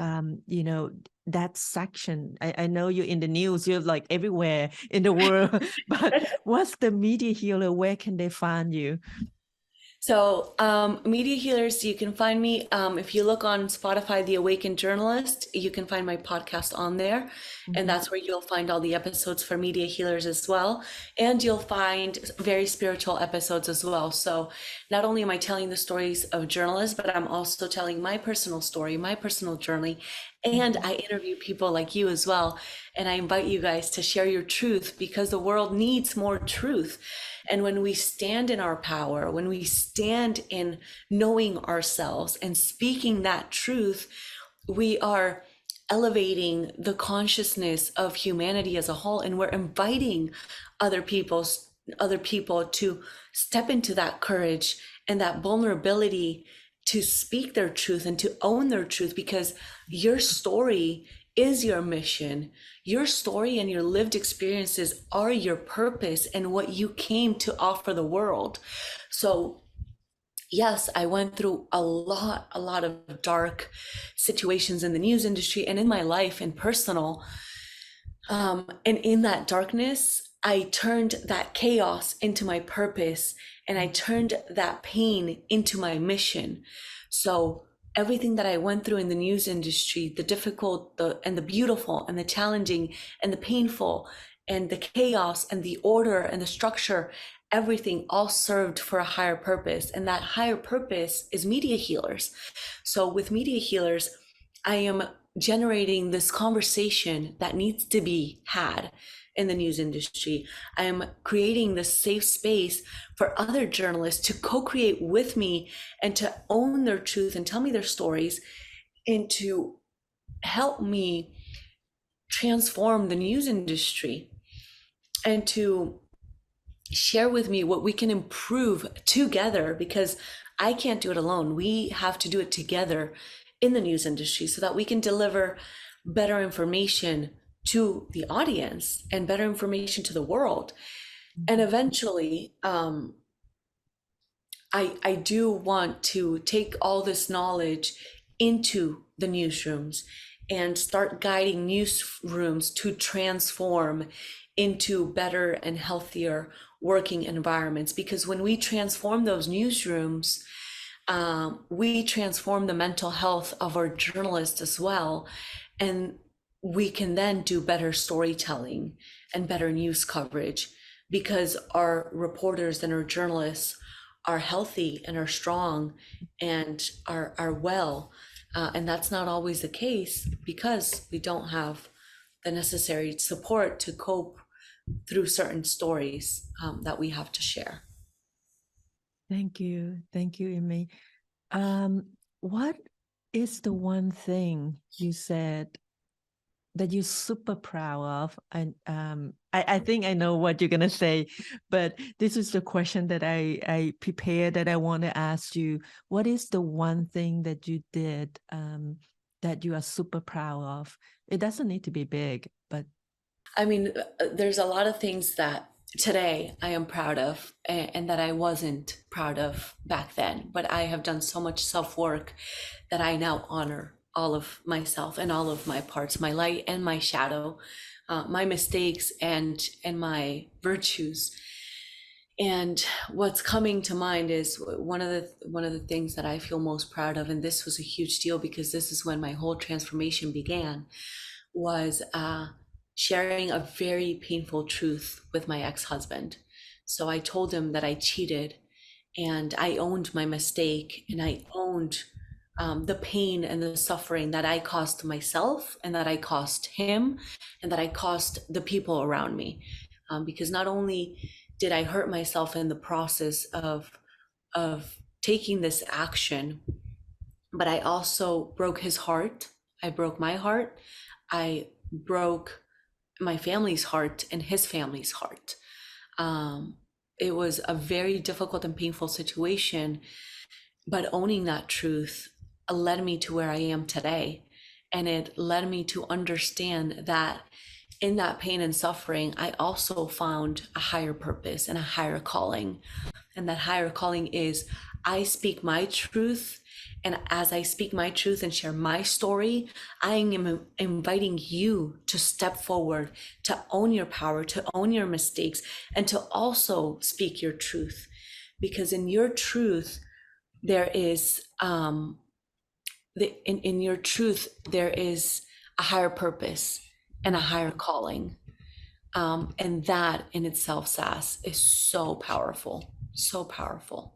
that section? I know you're in the news, you're like everywhere in the world, but what's the Media Healer? Where can they find you? So, Media Healers, you can find me if you look on Spotify, The Awakened Journalist, you can find my podcast on there. And Mm-hmm. that's where you'll find all the episodes for Media Healers as well. And you'll find very spiritual episodes as well. So, not only am I telling the stories of journalists, but I'm also telling my personal story, my personal journey. And I interview people like you as well. And I invite you guys to share your truth, because the world needs more truth. And when we stand in our power, when we stand in knowing ourselves and speaking that truth, we are elevating the consciousness of humanity as a whole, and we're inviting other people to step into that courage and that vulnerability to speak their truth and to own their truth, because your story is your mission. Your story and your lived experiences are your purpose and what you came to offer the world. So yes, I went through a lot of dark situations in the news industry and in my life and personal. And in that darkness, I turned that chaos into my purpose, and I turned that pain into my mission. So everything that I went through in the news industry, the difficult, the beautiful, and the challenging, and the painful, and the chaos, and the order, and the structure, everything all served for a higher purpose. And that higher purpose is Media Healers. So with Media Healers, I am generating this conversation that needs to be had in the news industry. I am creating this safe space for other journalists to co-create with me and to own their truth and tell me their stories, and to help me transform the news industry, and to share with me what we can improve together, because I can't do it alone. We have to do it together in the news industry so that we can deliver better information to the audience and better information to the world. And eventually, I do want to take all this knowledge into the newsrooms and start guiding newsrooms to transform into better and healthier working environments. Because when we transform those newsrooms, we transform the mental health of our journalists as well. And we can then do better storytelling and better news coverage, because our reporters and our journalists are healthy and are strong and are well. And that's not always the case, because we don't have the necessary support to cope through certain stories that we have to share. Thank you, Amy. What is the one thing you said that you're super proud of? And I think I know what you're gonna say, but this is the question that I prepared that I want to ask you. What is the one thing that you did that you are super proud of? It doesn't need to be big, but I mean, there's a lot of things that today I am proud of and that I wasn't proud of back then, but I have done so much self-work that I now honor all of myself and all of my parts, my light and my shadow, my mistakes and my virtues. And what's coming to mind is one of the things that I feel most proud of, and this was a huge deal because this is when my whole transformation began, was sharing a very painful truth with my ex-husband. So I told him that I cheated, and I owned my mistake, and I owned the pain and the suffering that I caused myself, and that I caused him, and that I caused the people around me. Because not only did I hurt myself in the process of taking this action, but I also broke his heart. I broke my heart. I broke my family's heart and his family's heart. It was a very difficult and painful situation, but owning that truth led me to where I am today. And it led me to understand that in that pain and suffering, I also found a higher purpose and a higher calling. And that higher calling is I speak my truth. And as I speak my truth and share my story, I am inviting you to step forward, to own your power, to own your mistakes, and to also speak your truth. Because in your truth, there is in your truth, there is a higher purpose and a higher calling. And that in itself, Sass, is so powerful, so powerful.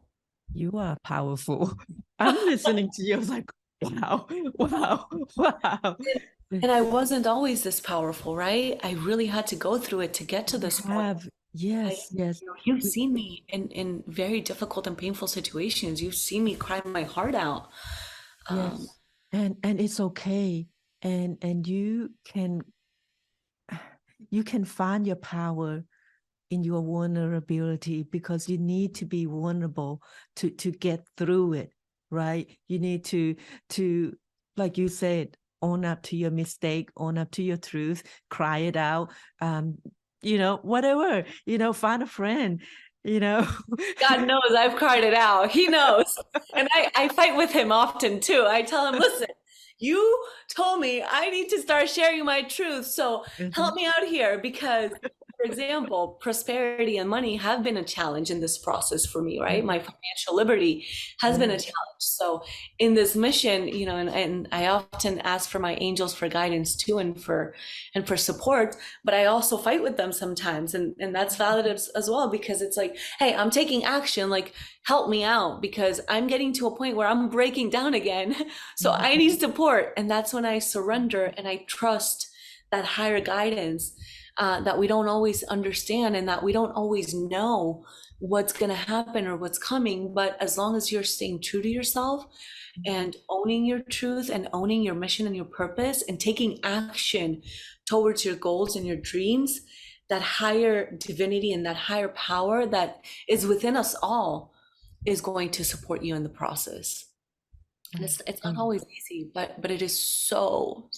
you are powerful. I'm listening to you. I was like, wow, wow, wow. And I wasn't always this powerful, right? I really had to go through it to get to this point. Have yes, yes. You've seen me in very difficult and painful situations. You've seen me cry my heart out. Yes. And it's okay. And you can find your power in your vulnerability, because you need to be vulnerable to get through it, right? You need to like you said, own up to your mistake, own up to your truth, cry it out, whatever, find a friend, God knows I've cried it out. He knows. And I fight with him often too. I tell him, listen, you told me I need to start sharing my truth. So help me out here because, for example, prosperity and money have been a challenge in this process for me, right? My financial liberty has been a challenge. So in this mission, and I often ask for my angels for guidance too, and for support, but I also fight with them sometimes. And that's valid as well, because it's like, hey, I'm taking action, like help me out, because I'm getting to a point where I'm breaking down again. So I need support. And that's when I surrender and I trust that higher guidance, that we don't always understand and that we don't always know what's going to happen or what's coming. But as long as you're staying true to yourself and owning your truth and owning your mission and your purpose and taking action towards your goals and your dreams, that higher divinity and that higher power that is within us all is going to support you in the process. And it's not always easy, but it is so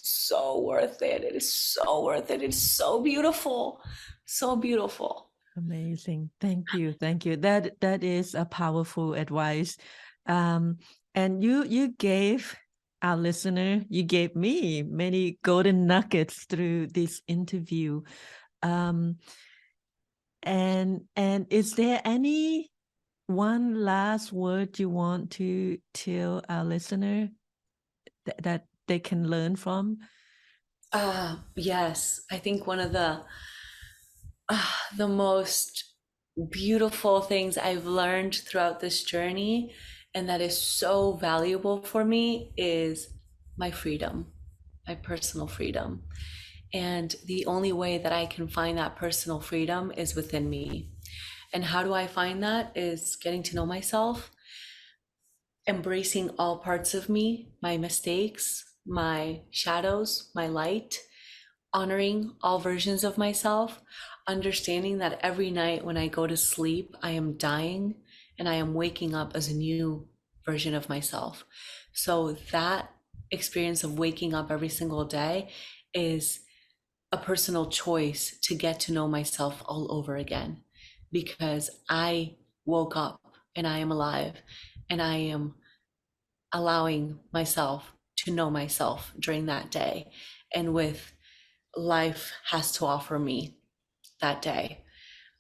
worth it. It is so worth it. It's so beautiful, so beautiful. Amazing. Thank you. That is a powerful advice. And you gave our listener, you gave me many golden nuggets through this interview. And is there any one last word you want to tell our listener that they can learn from? Yes, I think one of the most beautiful things I've learned throughout this journey, and that is so valuable for me, is my freedom, my personal freedom. And the only way that I can find that personal freedom is within me. And how do I find that? Is getting to know myself, embracing all parts of me, my mistakes, my shadows, my light, honoring all versions of myself, understanding that every night when I go to sleep, I am dying and I am waking up as a new version of myself. So that experience of waking up every single day is a personal choice to get to know myself all over again, because I woke up and I am alive and I am allowing myself to know myself during that day and with life has to offer me that day.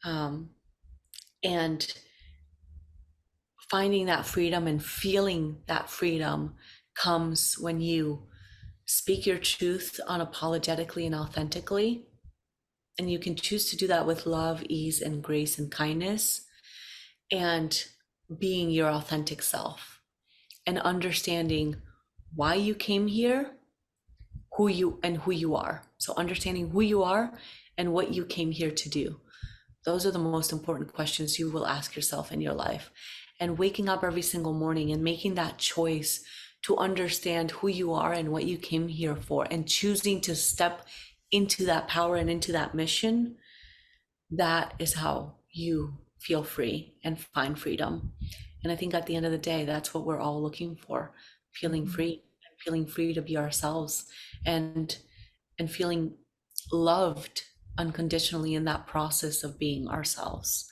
And finding that freedom and feeling that freedom comes when you speak your truth unapologetically and authentically. And you can choose to do that with love, ease, and grace and kindness, and being your authentic self and understanding why you came here, who you are. So understanding who you are and what you came here to do. Those are the most important questions you will ask yourself in your life. And waking up every single morning and making that choice to understand who you are and what you came here for, and choosing to step into that power and into that mission, that is how you feel free and find freedom. And I think at the end of the day, that's what we're all looking for, feeling free, and feeling free to be ourselves, and feeling loved unconditionally in that process of being ourselves.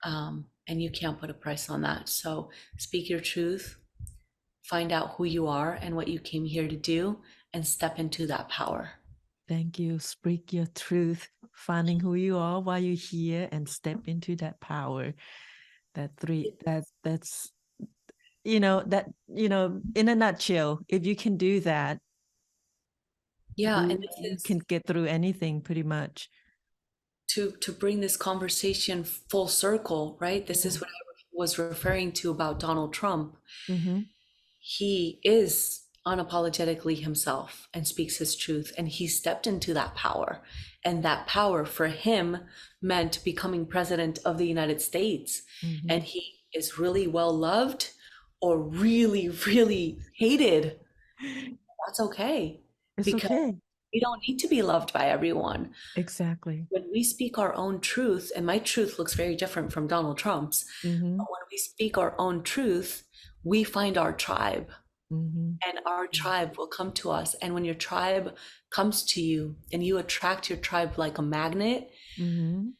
And you can't put a price on that. So speak your truth, find out who you are and what you came here to do, and step into that power. Thank you. Speak your truth, finding who you are while you're here, and step into that power. That's in a nutshell, if you can do that, Yeah, and you can get through anything pretty much. To bring this conversation full circle, right? This is what I was referring to about Donald Trump. Mm-hmm. He is unapologetically himself and speaks his truth, and he stepped into that power. And that power for him meant becoming president of the United States. Mm-hmm. And he is really well loved or really, really hated. That's okay. It's Because okay. we don't need to be loved by everyone. Exactly. When we speak our own truth, and my truth looks very different from Donald Trump's, Mm-hmm. but when we speak our own truth, we find our tribe, Mm-hmm. and our tribe will come to us. And when your tribe comes to you and you attract your tribe like a magnet, Mm-hmm.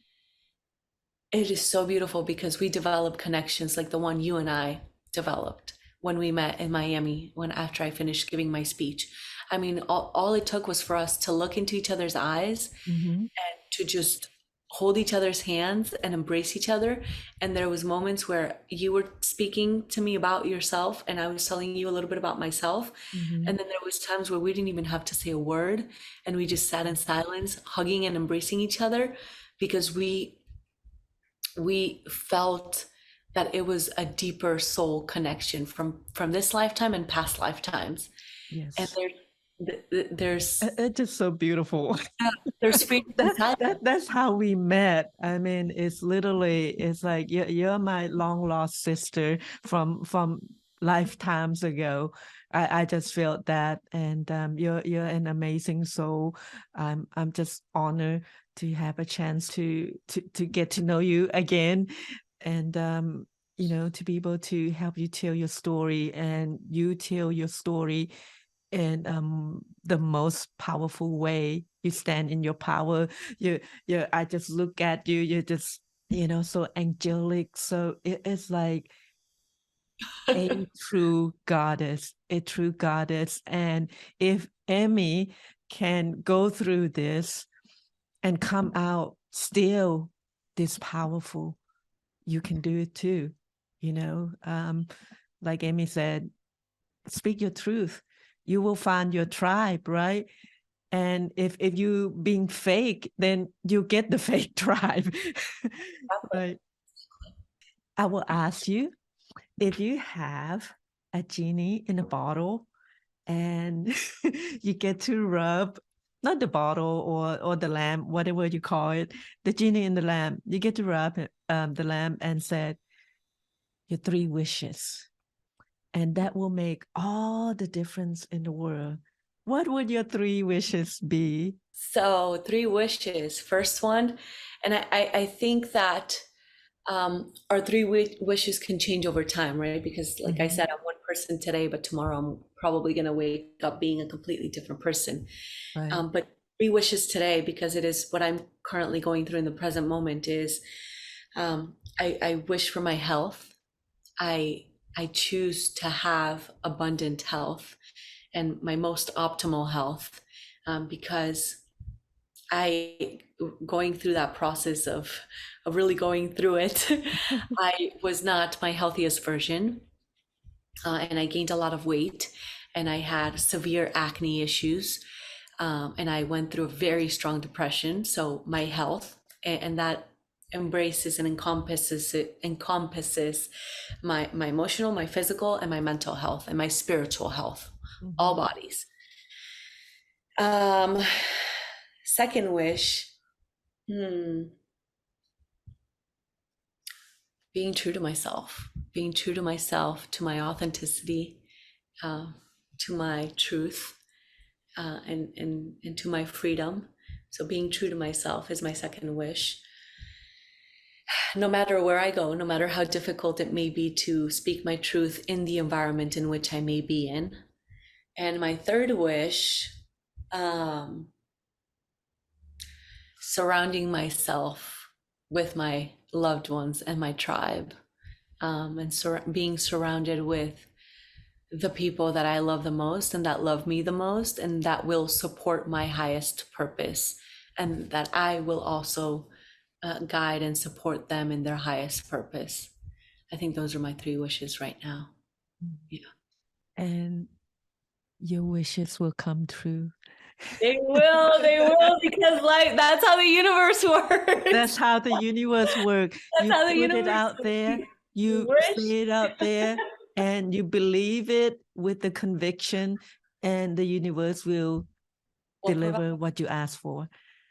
it is so beautiful, because we develop connections like the one you and I developed when we met in Miami, when after I finished giving my speech. I mean, all it took was for us to look into each other's eyes Mm-hmm. and to just hold each other's hands and embrace each other. And there was moments where you were speaking to me about yourself and I was telling you a little bit about myself. Mm-hmm. And then there was times where we didn't even have to say a word, and we just sat in silence, hugging and embracing each other, because we felt that it was a deeper soul connection from this lifetime and past lifetimes. Yes. And there's It's just so beautiful. there's freedom inside. That's how we met. I mean, it's like you're my long lost sister from lifetimes ago. I just felt that, and you're an amazing soul. I'm just honored to have a chance to get to know you again, and to be able to help you tell your story, and you tell your story in the most powerful way. You stand in your power. You I just look at you, you're just so angelic. So it's like a true goddess, and if Emmy can go through this and come out still this powerful, you can do it too. Like Emmy said, speak your truth, you will find your tribe, right? And if you being fake, then you get the fake tribe. Right. I will ask you, if you have a genie in a bottle and you get to rub, not the bottle or the lamp, whatever you call it, the genie in the lamp, you get to rub the lamp and said your 3 wishes, and that will make all the difference in the world. What would your 3 wishes be? So 3 wishes. First one, and I think that our 3 wishes can change over time, right? Because like I Mm-hmm. said, I'm one person today, but tomorrow I'm probably going to wake up being a completely different person. Right. But 3 wishes today, because it is what I'm currently going through in the present moment, is I wish for my health. I choose to have abundant health and my most optimal health, because I going through that process of really going through it. I was not my healthiest version, and I gained a lot of weight, and I had severe acne issues, and I went through a very strong depression. So my health, and that embraces and encompasses my emotional, my physical, and my mental health, and my spiritual health, all Mm-hmm. bodies. Um, Second wish, being true to myself, being true to myself, to my authenticity, uh, to my truth, and to my freedom. So being true to myself is my second wish. No matter where I go, no matter how difficult it may be to speak my truth in the environment in which I may be in. And my third wish, um, surrounding myself with my loved ones and my tribe, and being surrounded with the people that I love the most and that love me the most and that will support my highest purpose, and that I will also guide and support them in their highest purpose. I think those are my 3 wishes right now. Yeah. And your wishes will come true. They will, because like that's how the universe That's works. how the universe works. That's You how the put it universe out works. there, You you wish, say it out there, and you believe it with the conviction, and the universe will will provide. deliver what you ask for.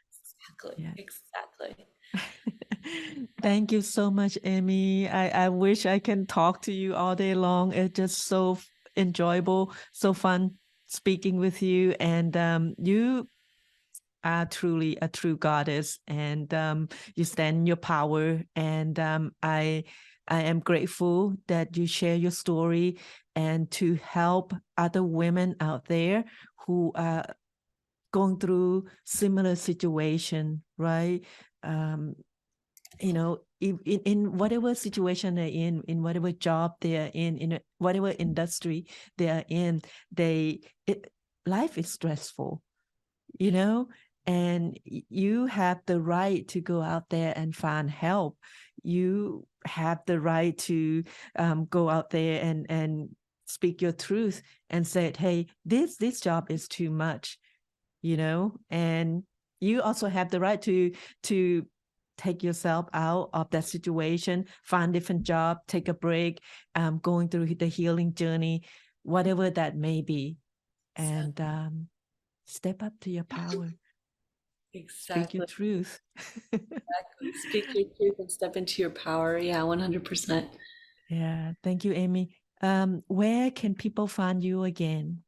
Exactly, Yeah. exactly. Thank you so much, Amy. I wish I can talk to you all day long. It's just so enjoyable, so fun speaking with you. And you are truly a true goddess, and you stand in your power. And I am grateful that you share your story and to help other women out there who are going through similar situation, right? Um, you know, in whatever situation they're in whatever job they are in whatever industry they are in, they it, life is stressful, you know, and you have the right to go out there and find help. You have the right to go out there and speak your truth and say, hey, this job is too much, you know. And you also have the right to take yourself out of that situation, find a different job, take a break, going through the healing journey, whatever that may be. So, And step up to your power, speak your exactly. truth. Exactly. Speak your truth and step into your power. Yeah, 100%. Yeah, thank you, Amy. Where can people find you again?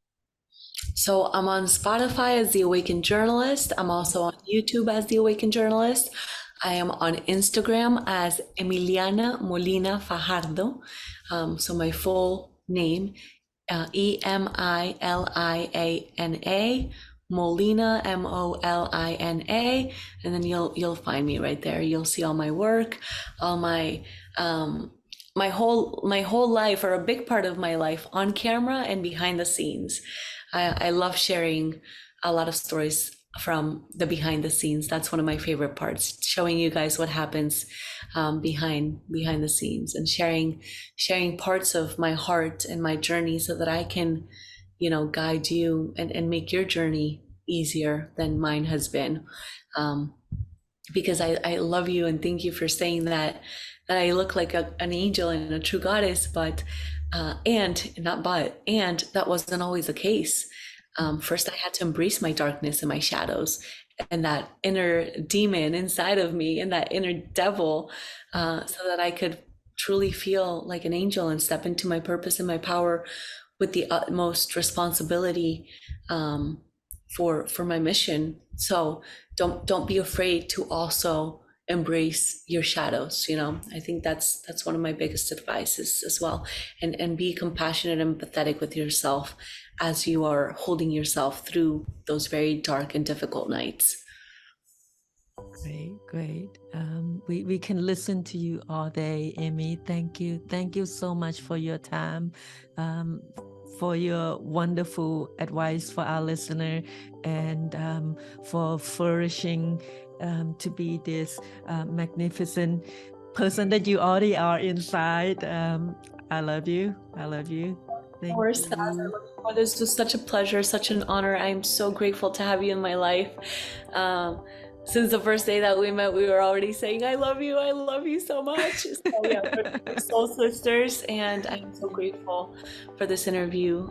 So I'm on Spotify as The Awakened Journalist. I'm also on YouTube as The Awakened Journalist. I am on Instagram as Emiliana Molina Fajardo. So my full name, Emiliana Molina, Molina, and then you'll find me right there. You'll see all my work, all my my whole life, or a big part of my life, on camera and behind the scenes. I love sharing a lot of stories from the behind the scenes. That's one of my favorite parts, showing you guys what happens behind the scenes, and sharing parts of my heart and my journey, so that I can, guide you and make your journey easier than mine has been. Because I love you, and thank you for saying that I look like an angel and a true goddess, but and that wasn't always the case. First, I had to embrace my darkness and my shadows, and that inner demon inside of me, and that inner devil, so that I could truly feel like an angel and step into my purpose and my power with the utmost responsibility for my mission. So don't be afraid to also embrace your shadows. I think that's one of my biggest advices as well. And be compassionate and empathetic with yourself as you are holding yourself through those very dark and difficult nights. Great. We can listen to you all day, Emmy. Thank you so much for your time, for your wonderful advice for our listener, and for flourishing to be this magnificent person that you already are inside. I love you. Thank you. This was such a pleasure, such an honor. I'm so grateful to have you in my life. Since the first day that we met, we were already saying, I love you so much. So yeah, we're soul sisters, and I'm so grateful for this interview.